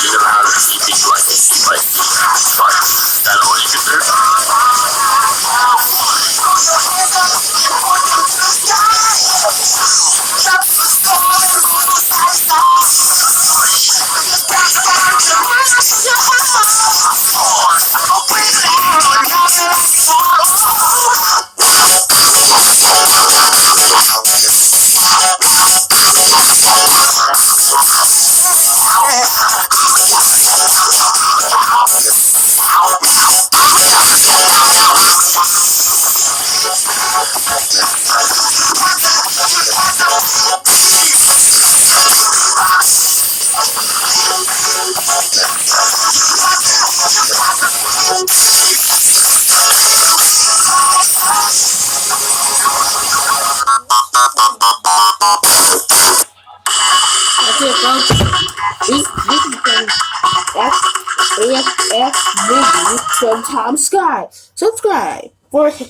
You know how to keep things like fun. That all you can do? That's it, folks. This has been AFF Movie from Tom Scott. Subscribe for him.